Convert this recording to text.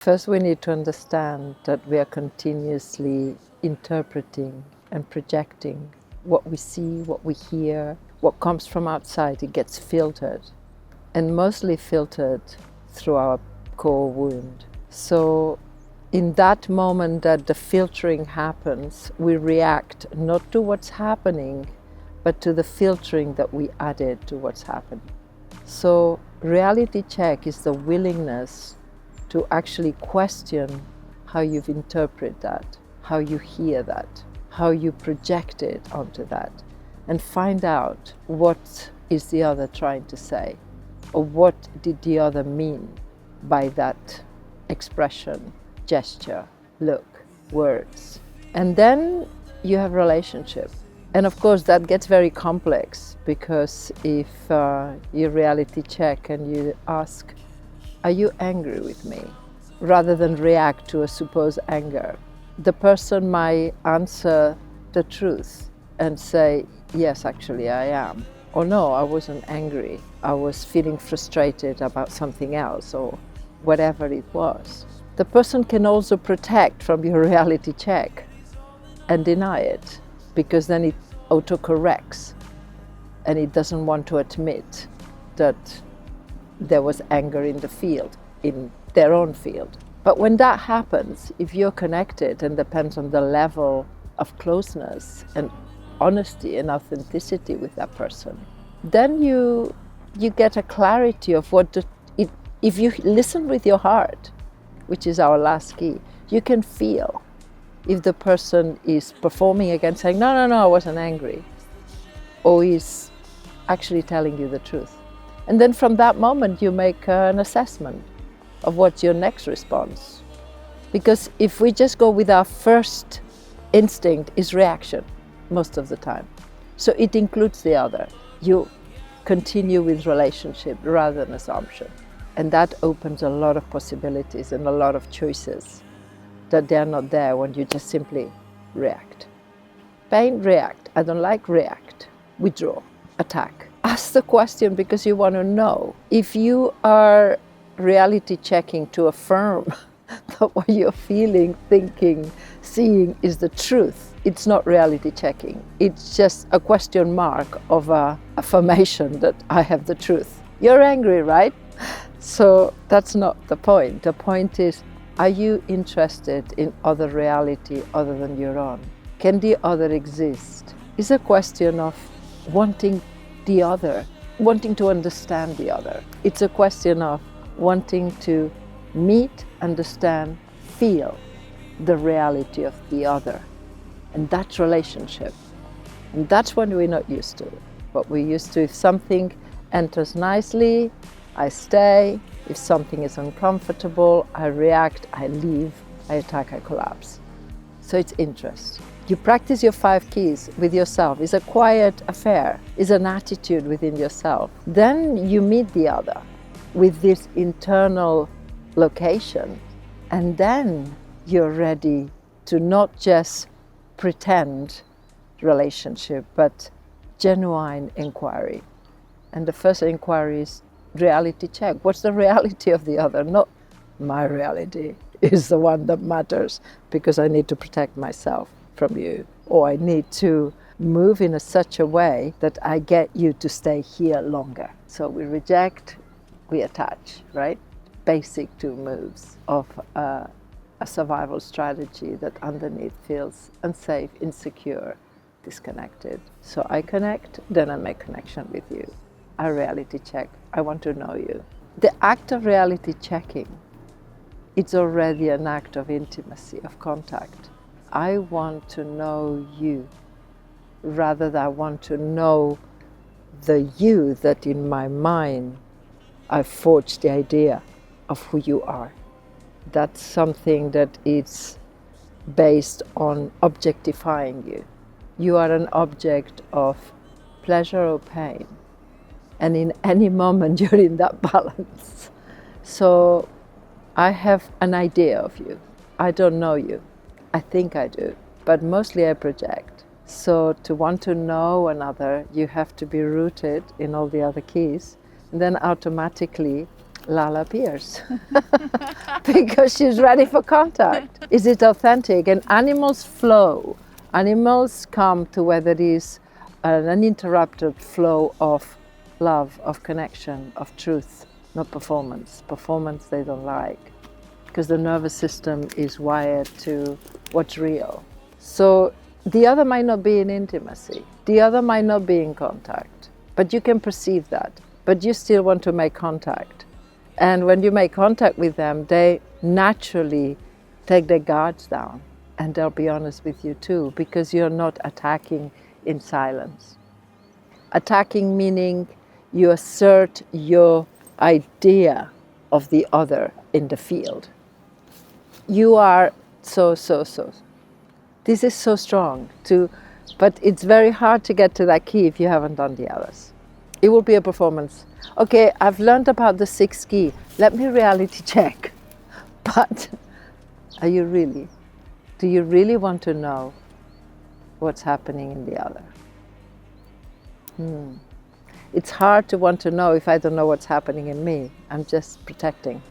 First, we need to understand that we are continuously interpreting and projecting what we see, what we hear, what comes from outside. It gets filtered, and mostly filtered through our core wound. So in that moment that the filtering happens, we react not to what's happening, but to the filtering that we added to what's happening. So reality check is the willingness to actually question how you've interpreted that, how you hear that, how you project it onto that, and find out what is the other trying to say, or what did the other mean by that expression, gesture, look, words. And then you have relationship. And of course that gets very complex, because if you reality check and you ask, are you angry with me? Rather than react to a supposed anger, the person might answer the truth and say, yes, actually I am. Or no, I wasn't angry. I was feeling frustrated about something else, or whatever it was. The person can also protect from your reality check and deny it, because then it autocorrects and it doesn't want to admit that there was anger in the field, in their own field. But when that happens, if you're connected, and depends on the level of closeness and honesty and authenticity with that person, then you get a clarity of if you listen with your heart, which is our last key, you can feel if the person is performing again, saying, no, I wasn't angry, or is actually telling you the truth. And then from that moment, you make an assessment of what's your next response. Because if we just go with our first instinct, is reaction most of the time. So it includes the other. You continue with relationship rather than assumption. And that opens a lot of possibilities and a lot of choices that they're not there when you just simply react. Pain, react. I don't like, react. Withdraw, attack. Ask the question because you want to know. If you are reality checking to affirm that what you're feeling, thinking, seeing is the truth, it's not reality checking. It's just a question mark of a affirmation that I have the truth. You're angry, right? So that's not the point. The point is, are you interested in other reality other than your own? Can the other exist? It's a question of wanting the other, wanting to understand the other. It's a question of wanting to meet, understand, feel the reality of the other. And that's relationship. And that's what we're not used to. What we're used to, if something enters nicely, I stay. If something is uncomfortable, I react, I leave, I attack, I collapse. So it's interest. You practice your 5 keys with yourself. It's a quiet affair. It's an attitude within yourself. Then you meet the other with this internal location. And then you're ready to not just pretend relationship, but genuine inquiry. And the first inquiry is reality check. What's the reality of the other? Not my reality is the one that matters, because I need to protect myself from you, or I need to move in such a way that I get you to stay here longer. So we reject, we attach, right? Basic 2 moves of a survival strategy that underneath feels unsafe, insecure, disconnected. So I connect, then I make connection with you. I reality check. I want to know you. The act of reality checking, it's already an act of intimacy, of contact. I want to know you, rather than I want to know the you that in my mind I forged the idea of who you are. That's something that is based on objectifying you. You are an object of pleasure or pain. And in any moment you're in that balance. So I have an idea of you. I don't know you. I think I do, but mostly I project. So to want to know another, you have to be rooted in all the other keys. And then automatically Lala appears because she's ready for contact. Is it authentic? And animals flow. Animals come to where there is an uninterrupted flow of love, of connection, of truth, not performance. Performance they don't like because the nervous system is wired to what's real. So the other might not be in intimacy. The other might not be in contact, but you can perceive that. But you still want to make contact. And when you make contact with them, they naturally take their guards down and they'll be honest with you too, because you're not attacking in silence. Attacking meaning you assert your idea of the other in the field. You are so. This is so strong, but it's very hard to get to that key if you haven't done the others. It will be a performance. Okay, I've learned about the sixth key. Let me reality check. But are you really? Do you really want to know what's happening in the other? It's hard to want to know if I don't know what's happening in me. I'm just protecting.